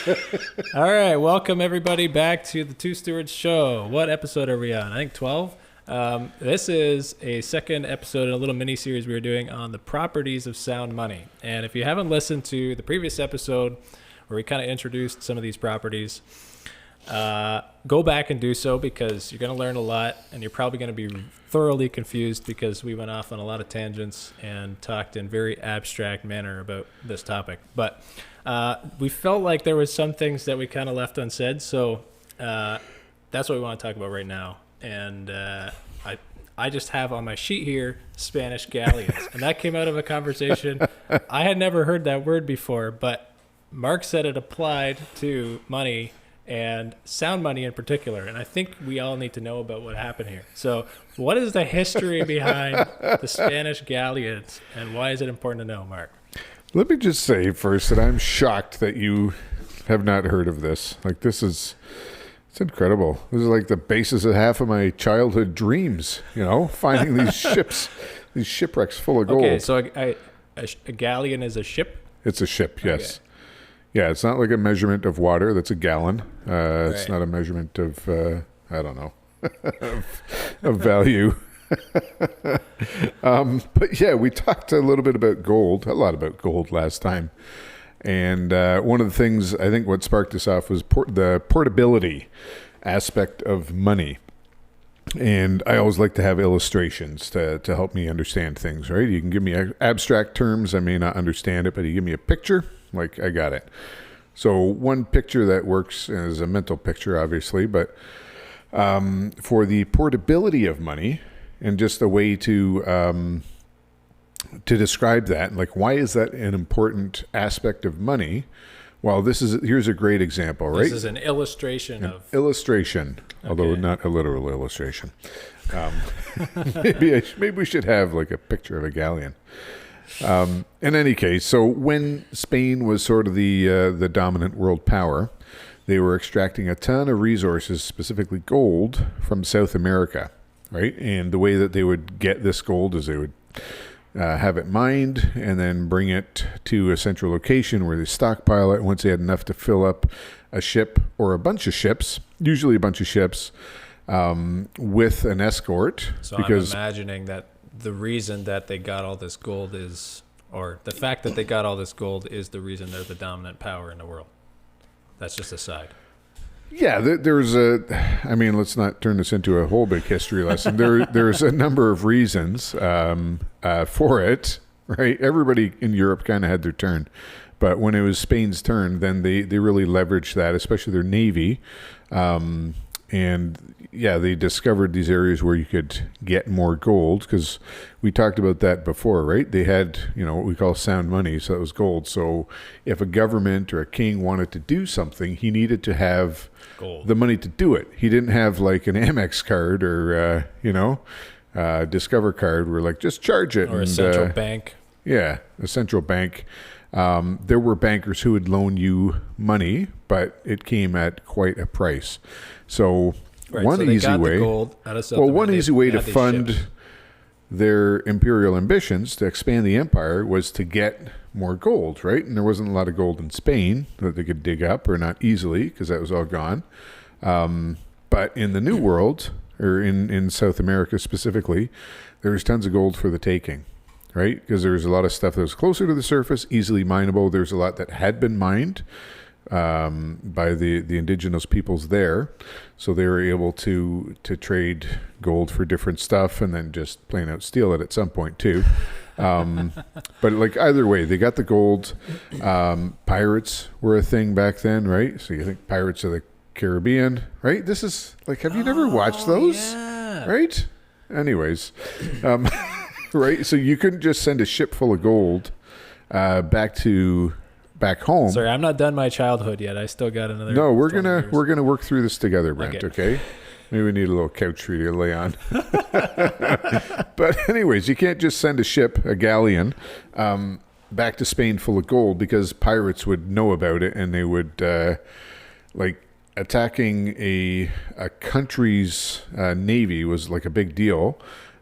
All right, welcome everybody back to the Two Stewards Show. What episode are we on? I think 12. This is a second episode in a little mini series we were doing on the properties of sound money. And if you haven't listened to the previous episode where we kind of introduced some of these properties, go back and do so because you're going to learn a lot and you're probably going to be thoroughly confused because we went off on a lot of tangents and talked in very abstract manner about this topic. But we felt like there was some things that we kind of left unsaid, so that's what we want to talk about right now. And I just have on my sheet here Spanish galleons, and that came out of a conversation. I had never heard that word before, but Mark said it applied to money and sound money in particular, and I think we all need to know about what happened here. So what is the history behind the Spanish galleons, and why is it important to know, Mark? Let me just say first that I'm shocked that you have not heard of this. Like, it's incredible. This is like the basis of half of my childhood dreams, finding these ships, these shipwrecks full of gold. Okay, so a galleon is a ship? It's a ship, yes. Okay. Yeah, it's not like a measurement of water. That's a gallon. It's Right. not a measurement of, I don't know, of value. But yeah, we talked a little bit about gold, a lot about gold last time. And one of the things, I think what sparked us off was the portability aspect of money. And I always like to have illustrations to help me understand things, right? You can give me abstract terms. I may not understand it, but you give me a picture, like I got it. So one picture that works is a mental picture, obviously, but for the portability of money and just a way to describe that, like why is that an important aspect of money? Well, here's a great example, right? This is an illustration of... Illustration, although not a literal illustration. Maybe we should have like a picture of a galleon. In any case, so when Spain was sort of the dominant world power, they were extracting a ton of resources, specifically gold, from South America, right? And the way that they would get this gold is they would have it mined and then bring it to a central location where they stockpile it. Once they had enough to fill up a ship or a bunch of ships, usually a bunch of ships, with an escort. So because I'm imagining that the reason that they got all this gold is, or the fact that they got all this gold is the reason they're the dominant power in the world. That's just a side. Yeah, let's not turn this into a whole big history lesson. There's a number of reasons for it, right? Everybody in Europe kind of had their turn. But when it was Spain's turn, then they really leveraged that, especially their navy. And yeah, they discovered these areas where you could get more gold because we talked about that before, right? They had, what we call sound money, so that was gold. So if a government or a king wanted to do something, he needed to have Gold. the money to do it. He didn't have like an Amex card or, Discover card where like just charge it. Or a central bank. Yeah, a central bank. There were bankers who would loan you money, but it came at quite a price. So one easy way to fund their imperial ambitions to expand the empire was to get more gold, right? And there wasn't a lot of gold in Spain that they could dig up, or not easily because that was all gone. But in the New World, or in South America specifically, there was tons of gold for the taking. Right? Because there's a lot of stuff that was closer to the surface, easily mineable. There's a lot that had been mined by the indigenous peoples there. So they were able to trade gold for different stuff and then just plain out steal it at some point too. But like either way, they got the gold. Pirates were a thing back then, right? So you think Pirates of the Caribbean, right? This is like, have you never watched those? Yeah. Right? Anyways. Right, so you couldn't just send a ship full of gold back home. Sorry, I'm not done my childhood yet. I still got another. No, we're 20 gonna years. we're gonna work through this together, Brent. Okay? Maybe we need a little couch for you to lay on. But anyways, you can't just send a ship, a galleon, back to Spain full of gold because pirates would know about it and they would attacking a country's navy was like a big deal.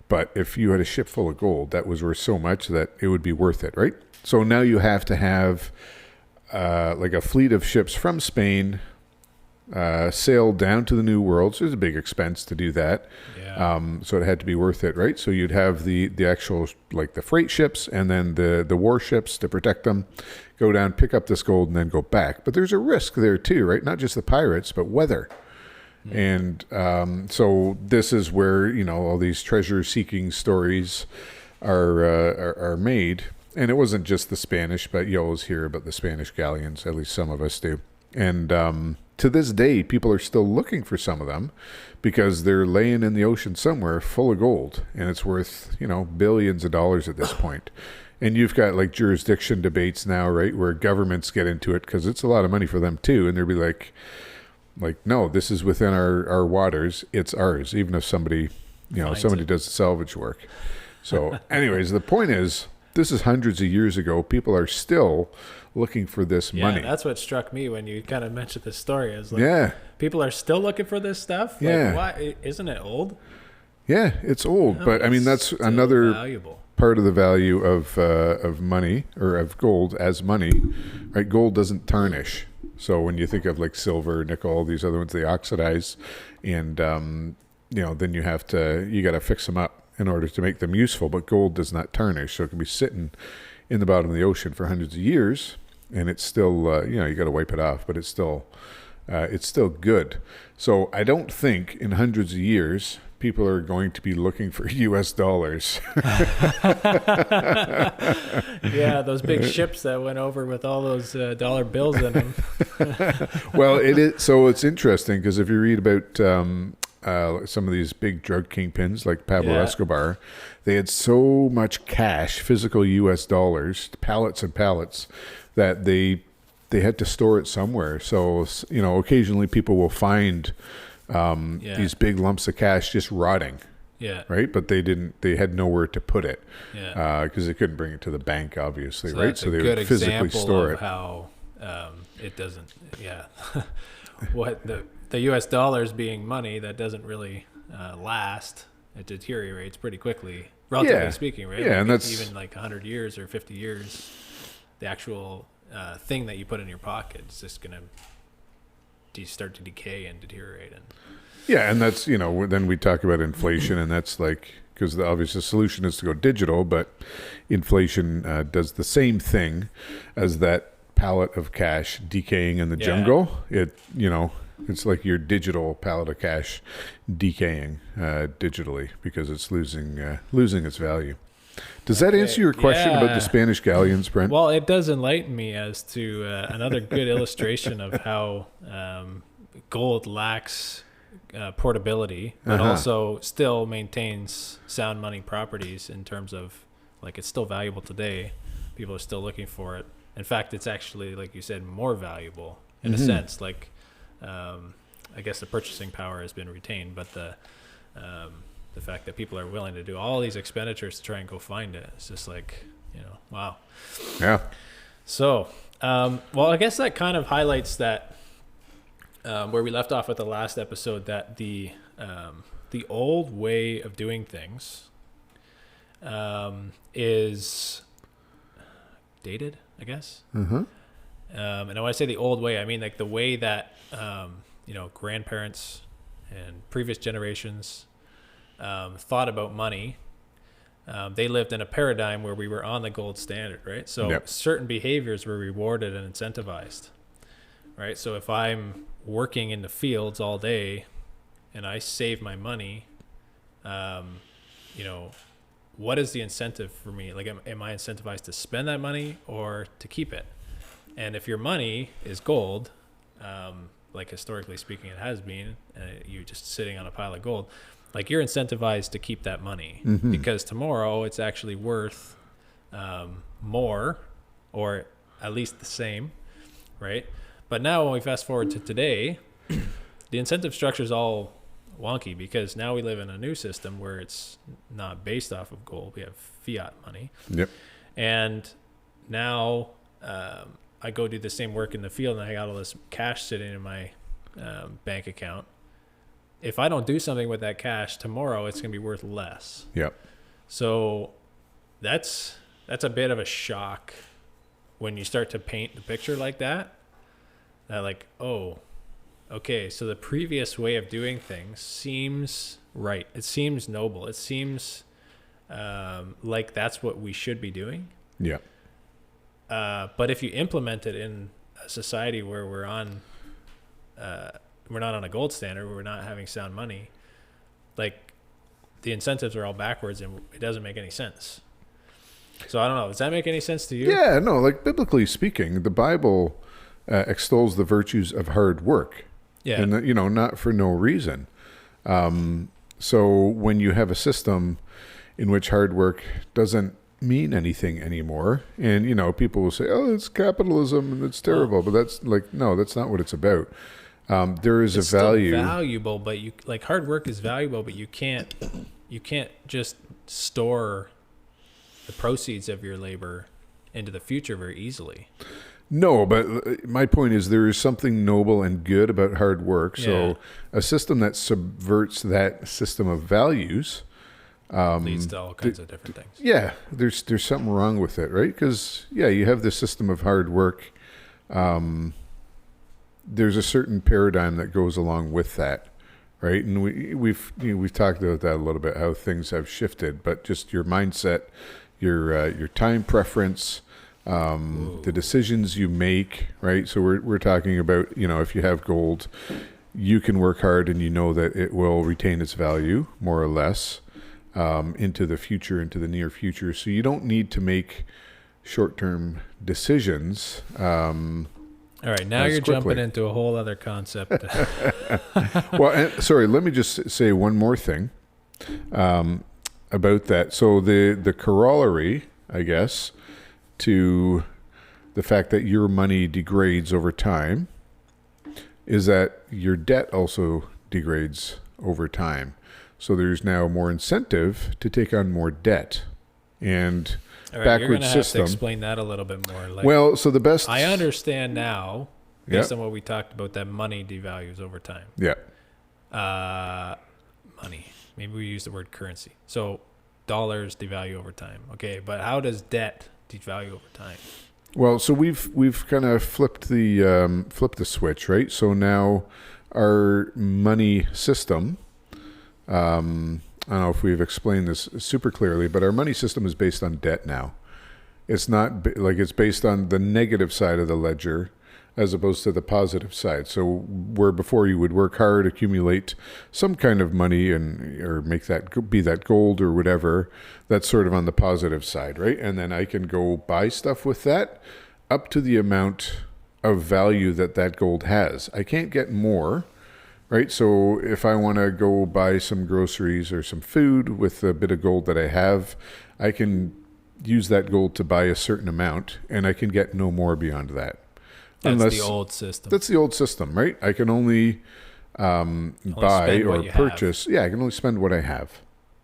But if you had a ship full of gold, that was worth so much that it would be worth it, right? So now you have to have like a fleet of ships from Spain sailed down to the New World. So it was a big expense to do that. Yeah. So it had to be worth it, right? So you'd have the actual, like the freight ships and then the warships to protect them, go down, pick up this gold, and then go back. But there's a risk there too, right? Not just the pirates, but weather. And so this is where, all these treasure-seeking stories are made. And it wasn't just the Spanish, but you always hear about the Spanish galleons, at least some of us do. And to this day, people are still looking for some of them because they're laying in the ocean somewhere full of gold. And it's worth, billions of dollars at this point. And you've got like jurisdiction debates now, right, where governments get into it because it's a lot of money for them too. And they'll be like, no, this is within our waters. It's ours, even if somebody does the salvage work. So anyways, the point is, this is hundreds of years ago. People are still looking for this money. Yeah, that's what struck me when you kind of mentioned this story. Is like, people are still looking for this stuff? Like, why? Isn't it old? Yeah, it's old. No, but I mean, that's another valuable part of the value of money, or of gold as money, right? Gold doesn't tarnish. So when you think of like silver, nickel, all these other ones, they oxidize, and then you got to fix them up in order to make them useful. But gold does not tarnish, so it can be sitting in the bottom of the ocean for hundreds of years, and it's still you got to wipe it off, but it's still good. So I don't think in hundreds of years people are going to be looking for U.S. dollars. Yeah, those big ships that went over with all those dollar bills in them. Well, it is. So it's interesting because if you read about some of these big drug kingpins like Pablo Escobar, they had so much cash, physical U.S. dollars, pallets and pallets, that they had to store it somewhere. So occasionally people will find these big lumps of cash just rotting. Yeah. Right. But they had nowhere to put it. Yeah. Because they couldn't bring it to the bank, obviously. So right. So they would physically store it. How it doesn't. Yeah. What the U.S. dollars being money that doesn't really last. It deteriorates pretty quickly, relatively speaking, right? Yeah, and that's even like 100 years or 50 years. The actual thing that you put in your pocket is just going to start to decay and deteriorate. And that's, then we talk about inflation, and that's like, because the obvious solution is to go digital, but inflation does the same thing as that pallet of cash decaying in the jungle. It's like your digital pallet of cash decaying digitally because it's losing its value. Does that answer your question about the Spanish galleons, Brent? Well, it does enlighten me as to another good illustration of how gold lacks portability, but also still maintains sound money properties in terms of, like, it's still valuable today. People are still looking for it. In fact, it's actually, like you said, more valuable in a sense. Like, I guess the purchasing power has been retained, but the fact that people are willing to do all these expenditures to try and go find it, it's just like, wow. Yeah. So, well, I guess that kind of highlights that where we left off with the last episode, that the old way of doing things is dated, I guess. And when I say the old way, I mean like the way that grandparents and previous generations thought about money. They lived in a paradigm where we were on the gold standard, right? So certain behaviors were rewarded and incentivized, right? So if I'm working in the fields all day and I save my money, what is the incentive for me? Like, am I incentivized to spend that money or to keep it? And if your money is gold, like historically speaking it has been, you're just sitting on a pile of gold, like, you're incentivized to keep that money because tomorrow it's actually worth more, or at least the same, right? But now when we fast forward to today, the incentive structure is all wonky because now we live in a new system where it's not based off of gold. We have fiat money. Yep. And now I go do the same work in the field and I got all this cash sitting in my bank account. If I don't do something with that cash tomorrow, it's going to be worth less. Yep. So that's a bit of a shock when you start to paint the picture like that, like, oh, okay, so the previous way of doing things seems right. It seems noble. It seems like that's what we should be doing. Yeah. But if you implement it in a society where we're not on a gold standard, where we're not having sound money, like the incentives are all backwards and it doesn't make any sense. So I don't know. Does that make any sense to you? Yeah, no, like biblically speaking, the Bible extols the virtues of hard work. Yeah. And, not for no reason. So when you have a system in which hard work doesn't mean anything anymore, and, people will say, oh, it's capitalism and it's terrible. But that's no, that's not what it's about. There is it's a value. Still valuable, but hard work is valuable, but you can't just store the proceeds of your labor into the future very easily. No, but my point is there is something noble and good about hard work. So a system that subverts that system of values leads to all kinds of different things. Yeah, there's something wrong with it, right? Because you have this system of hard work. There's a certain paradigm that goes along with that, right? And we've talked about that a little bit, how things have shifted, but just your mindset, your time preference, the decisions you make, right? So we're talking about, if you have gold, you can work hard and you know that it will retain its value more or less into the future, into the near future. So you don't need to make short-term decisions. All right, now you're jumping into a whole other concept. Well, sorry, let me just say one more thing about that. So the corollary, I guess, to the fact that your money degrades over time is that your debt also degrades over time. So there's now more incentive to take on more debt. And all right, you're going to have to explain that a little bit more. Well, so the best... I understand now, based on what we talked about, that money devalues over time. Yeah. Money. Maybe we use the word currency. So dollars devalue over time. Okay, but how does debt devalue over time? Well, so we've kind of flipped the switch, right? So now our money system... I don't know if we've explained this super clearly, but our money system is based on debt now. It's not it's based on the negative side of the ledger as opposed to the positive side. So where before you would work hard, accumulate some kind of money or make that be that gold or whatever, that's sort of on the positive side, right? And then I can go buy stuff with that up to the amount of value that gold has. I can't get more. Right, so if I want to go buy some groceries or some food with a bit of gold that I have, I can use that gold to buy a certain amount, and I can get no more beyond that. That's the old system. That's the old system, right? I can only buy or purchase. Yeah, I can only spend what I have,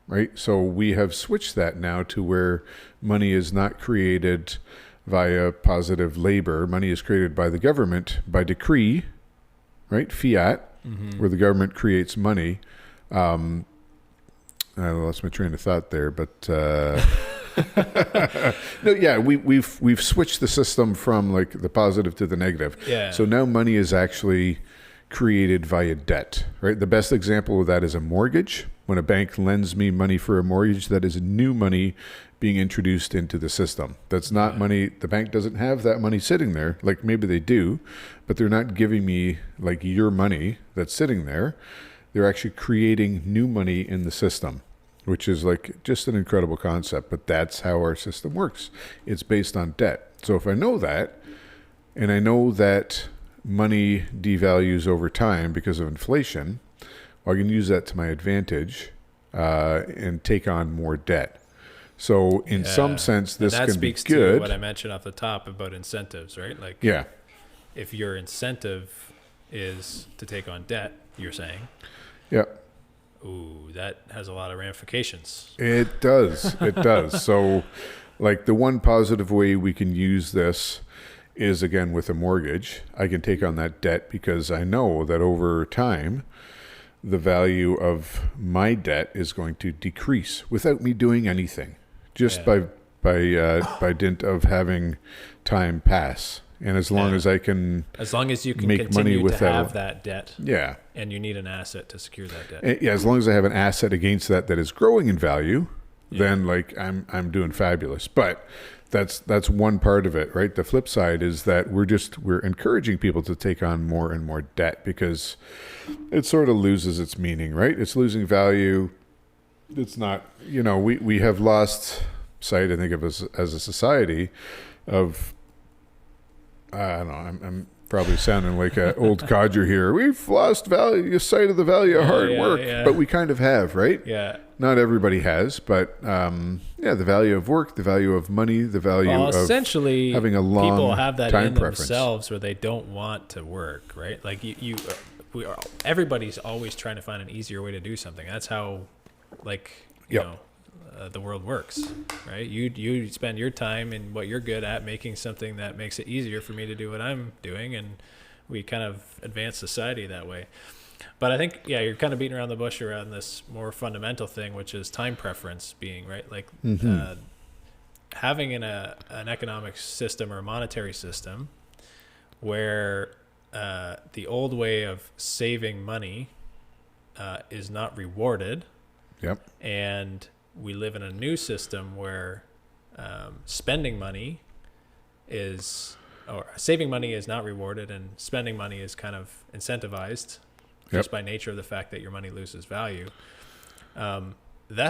right? So we have switched that now to where money is not created via positive labor. Money is created by the government by decree, right? Fiat. Mm-hmm. Where the government creates money. I lost my train of thought there, but no, yeah, we've switched the system from the positive to the negative. Yeah. So now money is actually created via debt, right? The best example of that is a mortgage. When a bank lends me money for a mortgage, that is new money being introduced into the system. That's not money. The bank doesn't have that money sitting there. Maybe they do, but they're not giving me your money that's sitting there. They're actually creating new money in the system, which is just an incredible concept. But that's how our system works. It's based on debt. So if I know that, and I know that money devalues over time because of inflation, I can use that to my advantage and take on more debt. So in some sense, this can be good. That speaks to what I mentioned off the top about incentives, right? If your incentive is to take on debt, you're saying. Yeah. Ooh, that has a lot of ramifications. It does. It does. So the one positive way we can use this is, again, with a mortgage. I can take on that debt because I know that over time, the value of my debt is going to decrease without me doing anything. Just by by dint of having time pass. And as long as I can, as long as you can make money continue to without have that debt, yeah, and you need an asset to secure that debt. And, yeah, as long as I have an asset against that is growing in value, then like I'm doing fabulous. But that's one part of it, right? The flip side is that we're encouraging people to take on more and more debt because it sort of loses its meaning, right? It's losing value. It's not, we have lost sight, I think, of us as a society of, I don't know, I'm probably sounding like an old codger here. We've lost sight of the value of hard work, but we kind of have, right? Yeah. Not everybody has, but the value of work, the value of money, the value of essentially having a long people have that time in preference. themselves where they don't want to work, right? Like everybody's always trying to find an easier way to do something. That's how, the world works, right? You spend your time and what you're good at making something that makes it easier for me to do what I'm doing, and we kind of advance society that way. But I think, you're kind of beating around the bush around this more fundamental thing, which is time preference being, right? Like having an economic system or a monetary system where the old way of saving money is not rewarded. Yep. And we live in a new system where saving money is not rewarded, and spending money is kind of incentivized just by nature of the fact that your money loses value. That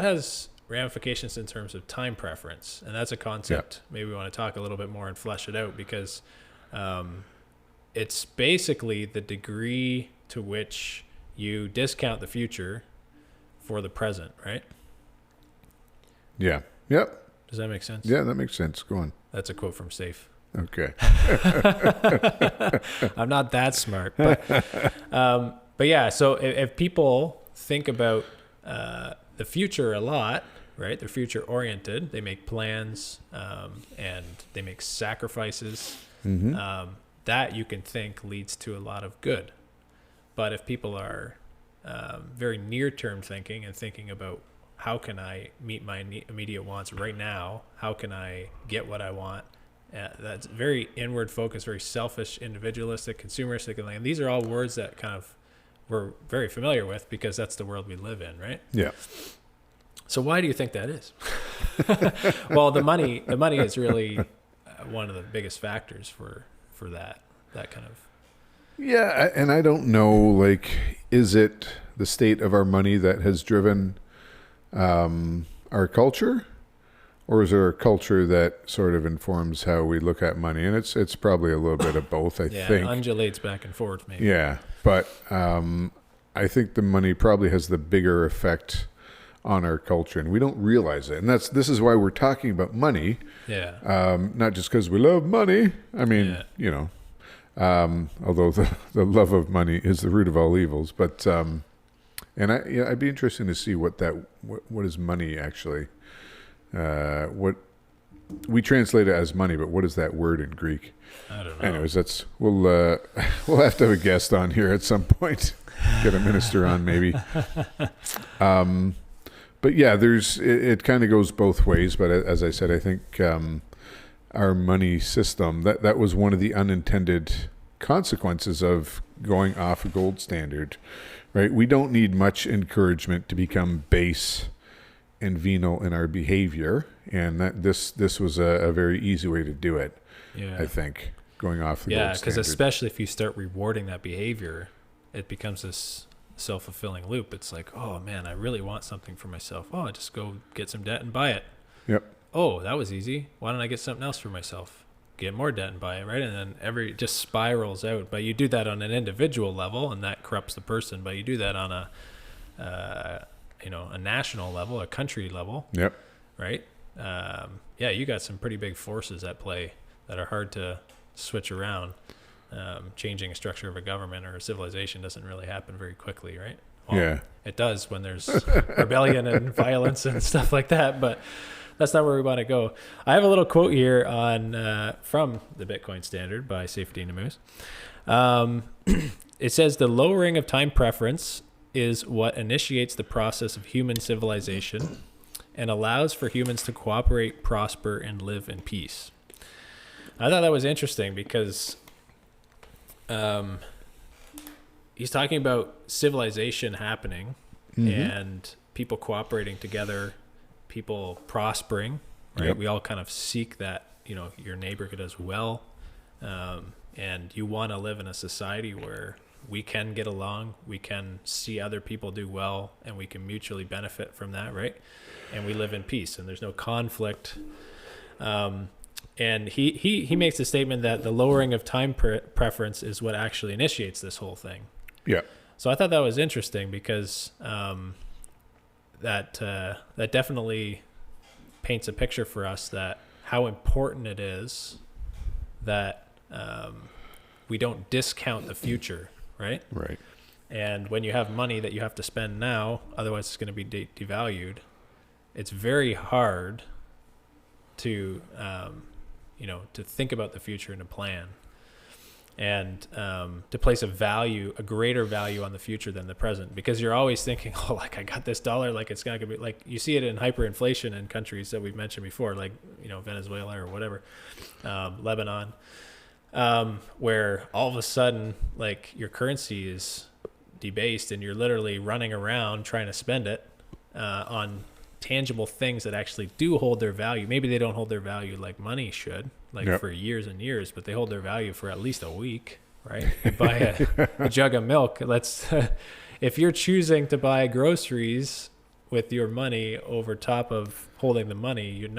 has ramifications in terms of time preference, and that's a concept maybe we want to talk a little bit more and flesh it out, because it's basically the degree to which you discount the future for the present, right? Yeah. Yep. Does that make sense? Yeah, that makes sense. Go on. That's a quote from Safe. Okay. I'm not that smart, but yeah. So if people think about the future a lot, right? They're future oriented. They make plans and they make sacrifices. Mm-hmm. That you can think leads to a lot of good. But if people are very near-term thinking and thinking about how can I meet my immediate wants right now, how can I get what I want, that's very inward focused, very selfish, individualistic, consumeristic, and these are all words that kind of we're very familiar with because that's the world we live in, right? Yeah. So why do you think that is? Well, the money is really one of the biggest factors for that kind of. Yeah, and I don't know, is it the state of our money that has driven our culture, or is there a culture that sort of informs how we look at money? And it's probably a little bit of both, I think. Yeah, it undulates back and forth, maybe. Yeah, but I think the money probably has the bigger effect on our culture, and we don't realize it. And this is why we're talking about money. Yeah. Not just because we love money. I mean, although the love of money is the root of all evils, but and I'd be interested to see what is money actually. What we translate it as money, but what is that word in Greek? I don't know. Anyways, we'll have to have a guest on here at some point. Get a minister on maybe. But yeah, it kind of goes both ways. But as I said, I think our money system, that was one of the unintended consequences of going off a gold standard, right? We don't need much encouragement to become base and venal in our behavior, and that this was a very easy way to do it. Yeah, I think going off the gold standard. Yeah, because especially if you start rewarding that behavior, it becomes this self-fulfilling loop. It's like, oh man, I really want something for myself. Oh, I just go get some debt and buy it. Yep. Oh, that was easy. Why don't I get something else for myself? Get more debt and buy it, right? And then just spirals out. But you do that on an individual level, and that corrupts the person. But you do that on a national level, a country level. Yep. Right? You got some pretty big forces at play that are hard to switch around. Changing a structure of a government or a civilization doesn't really happen very quickly, right? Well, yeah. It does when there's rebellion and violence and stuff like that, but that's not where we want to go. I have a little quote here on from the Bitcoin Standard by Safety Namus. It says, the lowering of time preference is what initiates the process of human civilization and allows for humans to cooperate, prosper, and live in peace. I thought that was interesting because he's talking about civilization happening and people cooperating together, people prospering, right? Yep. We all kind of seek that, your neighbor does well. And you want to live in a society where we can get along, we can see other people do well, and we can mutually benefit from that, right? And we live in peace, and there's no conflict. And he makes the statement that the lowering of time preference is what actually initiates this whole thing. Yeah. So I thought that was interesting because that definitely paints a picture for us that how important it is that we don't discount the future, right? Right. And when you have money that you have to spend now, otherwise it's going to be devalued. It's very hard to, to think about the future and to plan, and to place a greater value on the future than the present, because you're always thinking, oh, like I got this dollar, like it's not gonna be, like you see it in hyperinflation in countries that we've mentioned before, like Venezuela or whatever, Lebanon, where all of a sudden like your currency is debased and you're literally running around trying to spend it on tangible things that actually do hold their value. Maybe they don't hold their value like money should, for years and years, but they hold their value for at least a week, right? You buy a jug of milk. If you're choosing to buy groceries with your money over top of holding the money, you've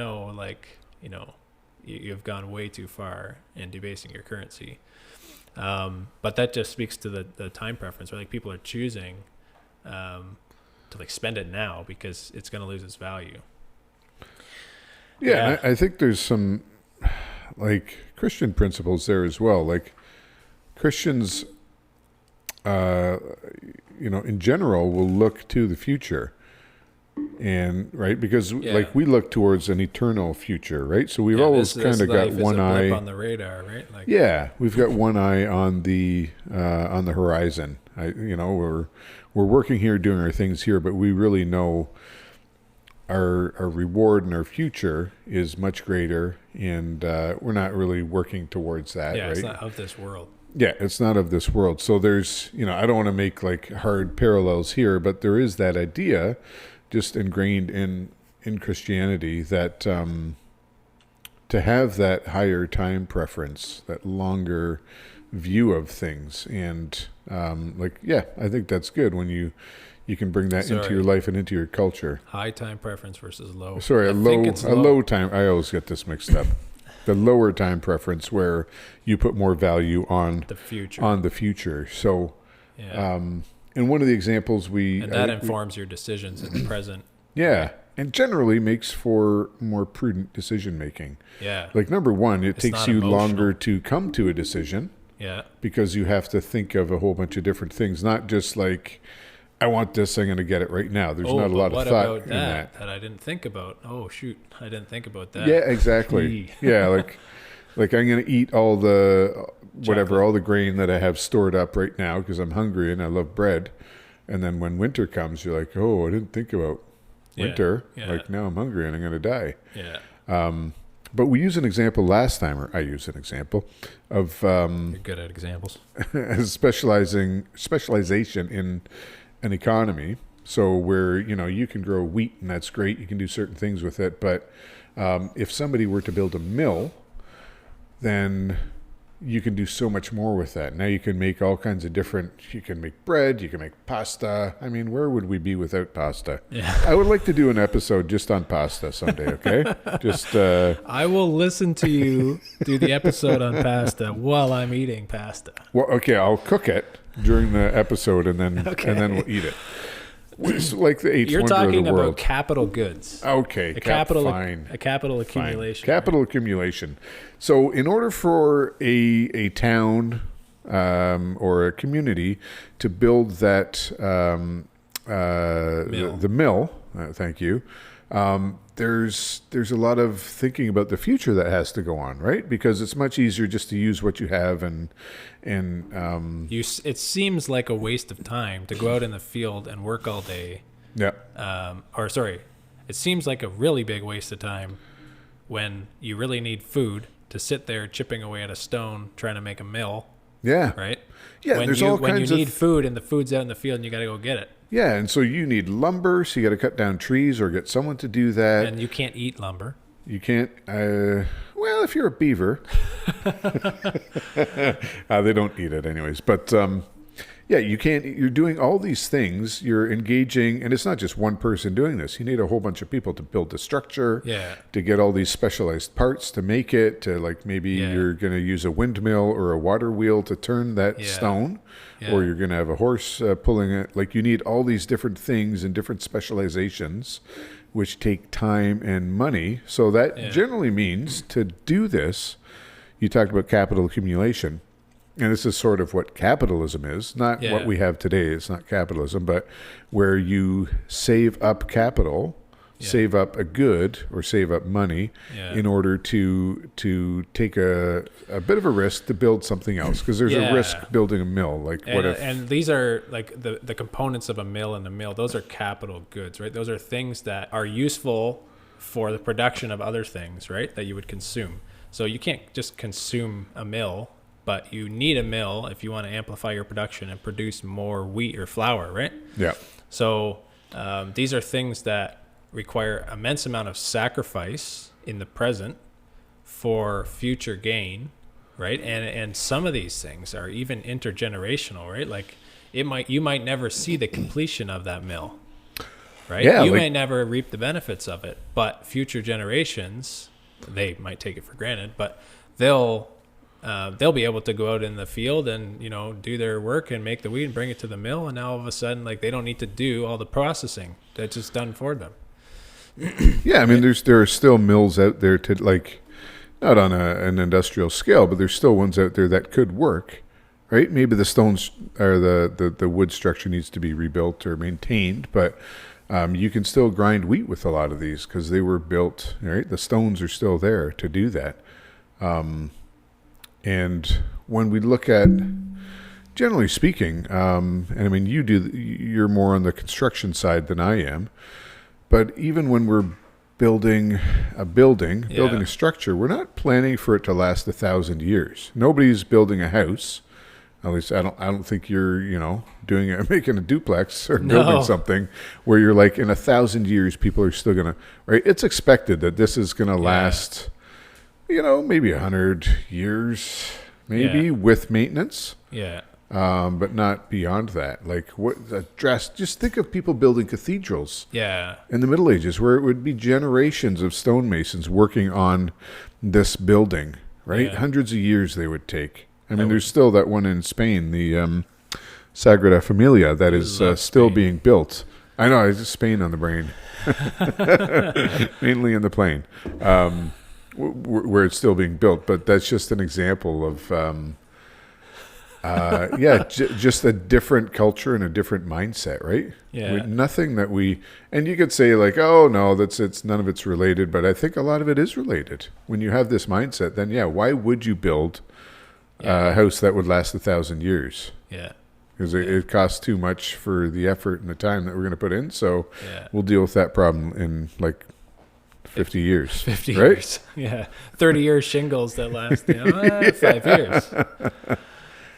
gone way too far in debasing your currency. But that just speaks to the time preference, where like people are choosing to like spend it now because it's going to lose its value. Yeah. I think there's some like Christian principles there as well. Like Christians, in general will look to the future, and right, because like we look towards an eternal future, right? So we've always kind of got one eye on the radar, right? Like, we've got one eye on the horizon. We're working here, doing our things here, but we really know our reward and our future is much greater, and we're not really working towards that. Yeah, right? It's not of this world. Yeah, it's not of this world. So there's, I don't want to make like hard parallels here, but there is that idea just ingrained in Christianity that to have that higher time preference, that longer view of things, and I think that's good when you can bring that into your life and into your culture. High time preference versus low. Sorry, a low time. I always get this mixed up. The lower time preference, where you put more value on the future. So, and one of the examples that informs your decisions in the present. Yeah, and generally makes for more prudent decision making. Yeah. Like number one, it takes you longer to come to a decision. Yeah. Because you have to think of a whole bunch of different things, not just like, I want this, I'm going to get it right now. There's not a lot of thought in that. That I didn't think about. Oh, shoot. I didn't think about that. Yeah, exactly. Yeah, like I'm going to eat all the all the grain that I have stored up right now because I'm hungry and I love bread. And then when winter comes, you're like, oh, I didn't think about winter. Yeah. Like now I'm hungry and I'm going to die. Yeah. But we use an example last time, or I use an example of you're good at examples. specialization in an economy. So where you can grow wheat and that's great, you can do certain things with it. But if somebody were to build a mill, then you can do so much more with that. Now you can make all kinds of different. You can make bread. You can make pasta. I mean, where would we be without pasta? Yeah. I would like to do an episode just on pasta someday. Okay, just. I will listen to you do the episode on pasta while I'm eating pasta. Well, okay, I'll cook it during the episode, and then we'll eat it. It's like the eighth wonder of the world. You're talking about capital goods. Okay, fine. A capital accumulation. Fine. Capital accumulation. So, in order for a town or a community to build that the mill, thank you. There's a lot of thinking about the future that has to go on, right? Because it's much easier just to use what you have and it seems like a waste of time to go out in the field and work all day. Yeah. It it seems like a really big waste of time when you really need food to sit there chipping away at a stone trying to make a mill. Yeah. Right? Yeah, when there's you, all when kinds you need of food and the food's out in the field and you got to go get it. Yeah, and so you need lumber, so you got to cut down trees or get someone to do that. And you can't eat lumber. You can't, well, if you're a beaver. They don't eat it anyways. But, yeah, you can't, you're doing all these things. You're engaging, and it's not just one person doing this. You need a whole bunch of people to build the structure, to get all these specialized parts to make it, to like maybe you're going to use a windmill or a water wheel to turn that stone. Or you're going to have a horse pulling it. Like you need all these different things and different specializations, which take time and money. So that generally means to do this, you talked about capital accumulation. And this is sort of what capitalism is, not what we have today. It's not capitalism, but where you save up capital, save up a good or save up money in order to take a bit of a risk to build something else, because there's a risk building a mill. Like and these are like the components of a mill and a mill. Those are capital goods, right? Those are things that are useful for the production of other things, right? That you would consume. So you can't just consume a mill, but you need a mill if you want to amplify your production and produce more wheat or flour, right? Yeah. So these are things that require immense amount of sacrifice in the present for future gain, right? And some of these things are even intergenerational, right? Like you might never see the completion of that mill, right? Yeah, you may never reap the benefits of it, but future generations, they might take it for granted, but they'll be able to go out in the field and, do their work and make the wheat and bring it to the mill. And now all of a sudden, like, they don't need to do all the processing that's just done for them. Yeah, I mean, there are still mills out there to, like, not on an industrial scale, but there's still ones out there that could work, right? Maybe the stones or the wood structure needs to be rebuilt or maintained, but you can still grind wheat with a lot of these because they were built, right? The stones are still there to do that. And when we look at, generally speaking, and I mean, you're more on the construction side than I am, but even when we're building a structure, we're not planning for it to last 1,000 years. Nobody's building a house. At least I don't think you're, making a duplex or building something where you're like, in 1,000 years, people are still gonna, right? It's expected that this is gonna last, maybe 100 years, maybe with maintenance. Yeah. But not beyond that. Like just think of people building cathedrals. Yeah. In the Middle Ages, where it would be generations of stonemasons working on this building, right? Yeah. Hundreds of years they would take. I mean, there's still that one in Spain, the Sagrada Familia, that is still being built. I know, it's Spain on the brain. Mainly in the plain. Where it's still being built, but that's just an example of just a different culture and a different mindset, right? Yeah. Nothing that and you could say like, oh no, it's none of it's related, but I think a lot of it is related. When you have this mindset, then why would you build a house that would last 1,000 years? Yeah. Because it costs too much for the effort and the time that we're going to put in. So we'll deal with that problem in like 50 years. 50 right? years. Yeah. 30-year shingles that last 5 years.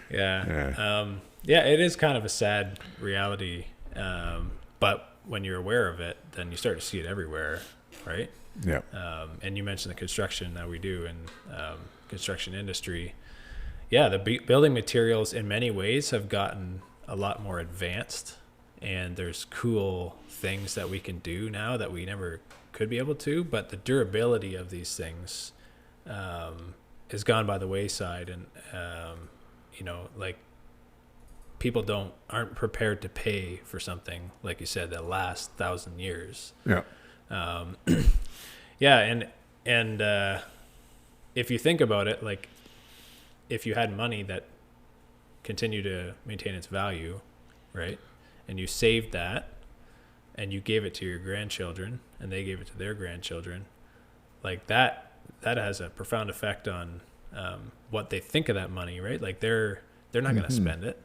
Yeah. It is kind of a sad reality. But when you're aware of it, then you start to see it everywhere, right? Yeah. And you mentioned the construction that we do in construction industry. Yeah, the building materials in many ways have gotten a lot more advanced, and there's cool things that we can do now that we never could be able to, but the durability of these things has gone by the wayside, and like people aren't prepared to pay for something, like you said, that lasts 1,000 years. Yeah. And if you think about it, like if you had money that continued to maintain its value, right, and you saved that and you gave it to your grandchildren and they gave it to their grandchildren, like that has a profound effect on what they think of that money, right? Like they're not going to spend it,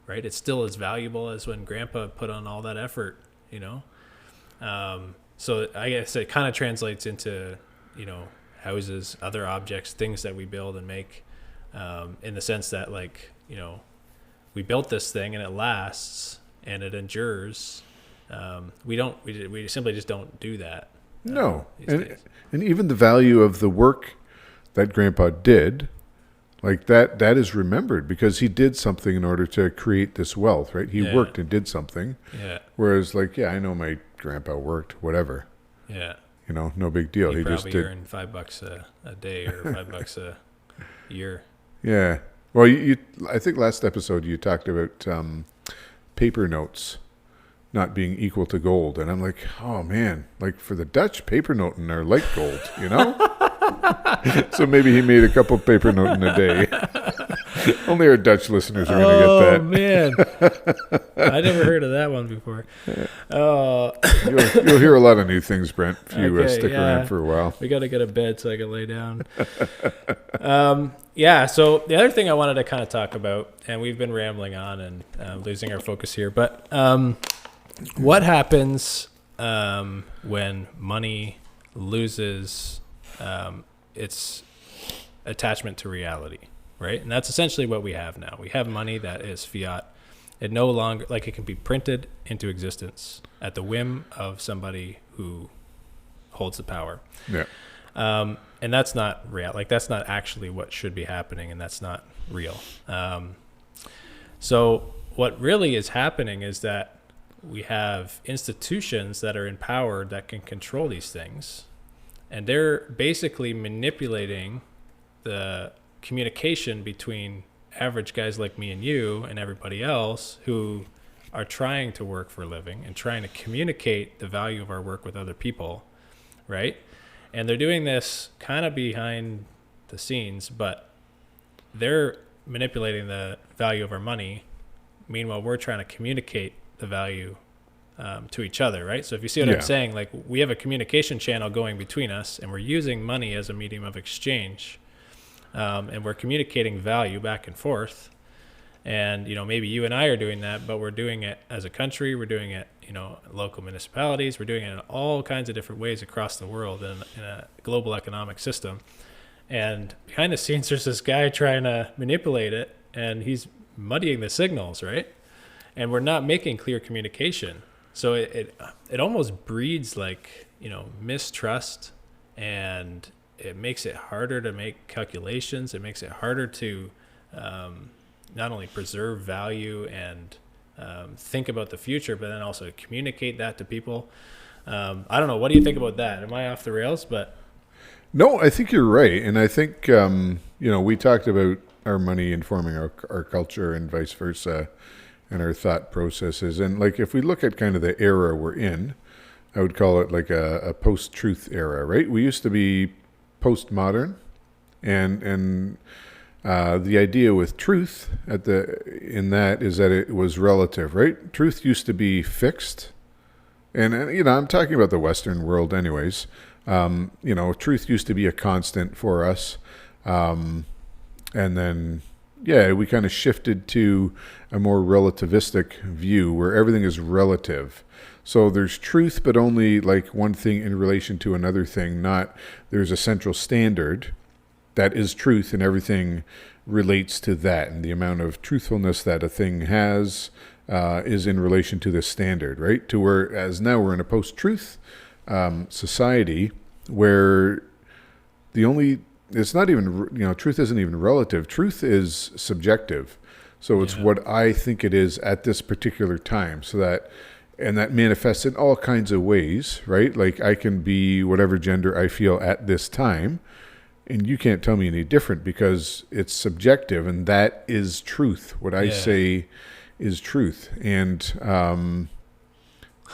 right? It's still as valuable as when grandpa put on all that effort, So I guess it kind of translates into, houses, other objects, things that we build and make, in the sense that, like, we built this thing and it lasts and it endures. We simply just don't do that. No. And even the value of the work that Grandpa did, like that is remembered because he did something in order to create this wealth, right? He worked and did something. Yeah. Whereas, like, I know my grandpa worked, whatever. Yeah. No big deal. He just did. Earned $5 a day or $5 a year. Yeah. Well, I think last episode you talked about paper notes not being equal to gold, and I'm like, oh man, like for the Dutch, paper noten are like gold, So maybe he made a couple paper noten a day. Only our Dutch listeners are going to get that. Oh man, I never heard of that one before. You'll hear a lot of new things, Brent, if you stick around for a while. We got to get a bed so I can lay down. So the other thing I wanted to kind of talk about, and we've been rambling on and losing our focus here, but what happens when money loses its attachment to reality, right? And that's essentially what we have now. We have money that is fiat. It no longer, like, it can be printed into existence at the whim of somebody who holds the power. Yeah. And that's not real. Like, that's not actually what should be happening, and that's not real. So what really is happening is that we have institutions that are in power that can control these things, and they're basically manipulating the communication between average guys like me and you and everybody else who are trying to work for a living and trying to communicate the value of our work with other people, right? And they're doing this kind of behind the scenes, but they're manipulating the value of our money. Meanwhile, we're trying to communicate the value to each other, right? So if you see what I'm saying, like, we have a communication channel going between us, and we're using money as a medium of exchange, and we're communicating value back and forth. And, maybe you and I are doing that, but we're doing it as a country. We're doing it, local municipalities. We're doing it in all kinds of different ways across the world in a global economic system. And behind the scenes, there's this guy trying to manipulate it, and he's muddying the signals, right? And we're not making clear communication. So it almost breeds, like, mistrust, and it makes it harder to make calculations. It makes it harder to not only preserve value and think about the future, but then also communicate that to people. I don't know. What do you think about that? Am I off the rails? But no, I think you're right. And I think, we talked about our money informing our culture and vice versa, and our thought processes. And, like, if we look at kind of the era we're in, I would call it like a post-truth era, right? We used to be postmodern, and the idea with truth in that is that it was relative, right? Truth used to be fixed, and I'm talking about the Western world, anyways. Truth used to be a constant for us, and then we kind of shifted to a more relativistic view where everything is relative. So there's truth, but only like one thing in relation to another thing, not there's a central standard that is truth and everything relates to that. And the amount of truthfulness that a thing has is in relation to this standard, right? To whereas now we're in a post-truth society where it's not even, truth isn't even relative. Truth is subjective. So it's what I think it is at this particular time. And that manifests in all kinds of ways, right? Like, I can be whatever gender I feel at this time, and you can't tell me any different because it's subjective, and that is truth. What I say is truth. And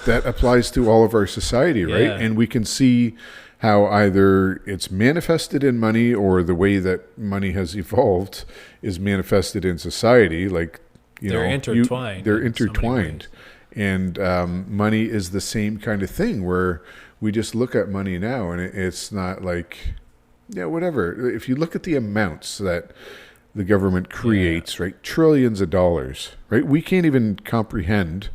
that applies to all of our society, right? Yeah. And we can see how either it's manifested in money or the way that money has evolved is manifested in society. Like, they're intertwined. They're intertwined. And money is the same kind of thing where we just look at money now and it's not like, whatever. If you look at the amounts that the government creates, right? Trillions of dollars, right? We can't even comprehend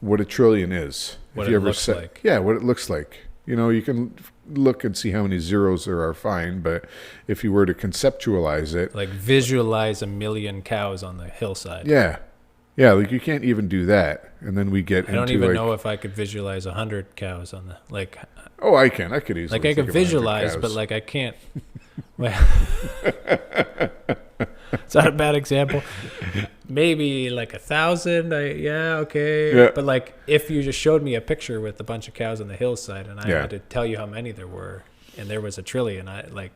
what a trillion is. What it looks like. Yeah, what it looks like. You can look and see how many zeros there are, fine, but if you were to conceptualize it... Like visualize 1 million cows on the hillside. Yeah. Yeah, like you can't even do that. And then we get I don't even know if I could visualize 100 cows on the... like. Oh, I can. I could easily. Like I could visualize, but like I can't... Well, is that a bad example? Maybe like 1,000. Okay. Yeah. But like if you just showed me a picture with a bunch of cows on the hillside and I had to tell you how many there were and there was 1 trillion, I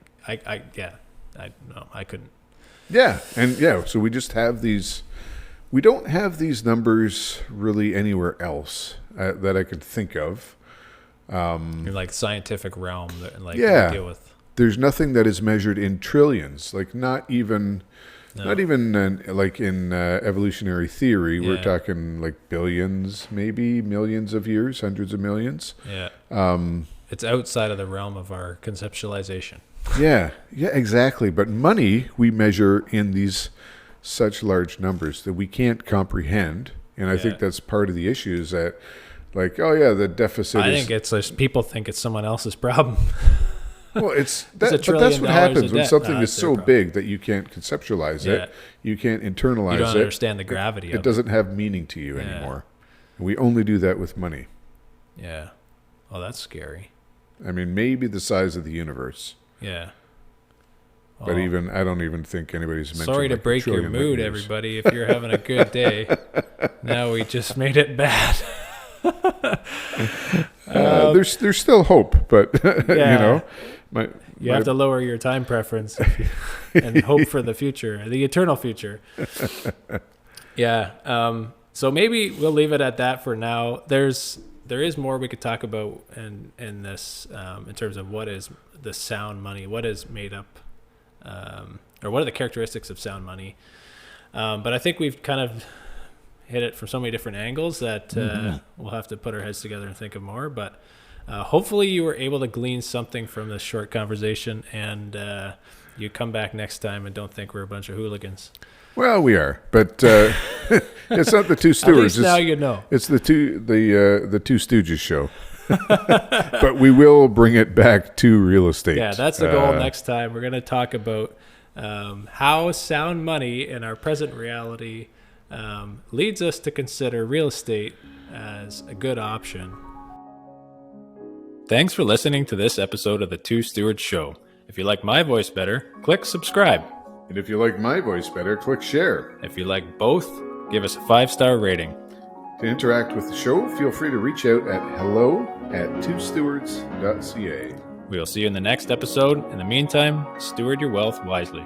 couldn't. Yeah. And so we just have these. We don't have these numbers really anywhere else that I could think of. In like scientific realm that we deal with. There's nothing that is measured in trillions, like not even like in evolutionary theory. We're talking like billions, maybe millions of years, hundreds of millions. Yeah. It's outside of the realm of our conceptualization. Yeah, exactly. But money we measure in these such large numbers that we can't comprehend. And I think that's part of the issue is that, like, the deficit I think it's just people think it's someone else's problem. Well, but that's what happens when something is so big that you can't conceptualize it. You can't internalize it. You don't understand the gravity of it. It doesn't have meaning to you anymore. We only do that with money. Yeah. Oh, that's scary. I mean, maybe the size of the universe. Yeah. But I don't even think anybody's mentioned. Sorry to break your mood, everybody, if you're having a good day. Now we just made it bad. There's still hope, but you have to lower your time preference and hope for the future, the eternal future. Yeah. So maybe we'll leave it at that for now. There is more we could talk about in this in terms of what is the sound money, what is made up, or what are the characteristics of sound money. But I think we've kind of hit it from so many different angles that we'll have to put our heads together and think of more. But hopefully you were able to glean something from this short conversation, and you come back next time and don't think we're a bunch of hooligans. Well, we are, but it's not the Two Stewards. At least now you know. It's the Two Stooges show. But we will bring it back to real estate. Yeah, that's the goal. Next time we're going to talk about how sound money in our present reality leads us to consider real estate as a good option. Thanks for listening to this episode of the Two Stewards Show. If you like my voice better, click subscribe. And if you like my voice better, click share. If you like both, give us a 5-star rating. To interact with the show, feel free to reach out at hello@twostewards.ca. We'll see you in the next episode. In the meantime, steward your wealth wisely.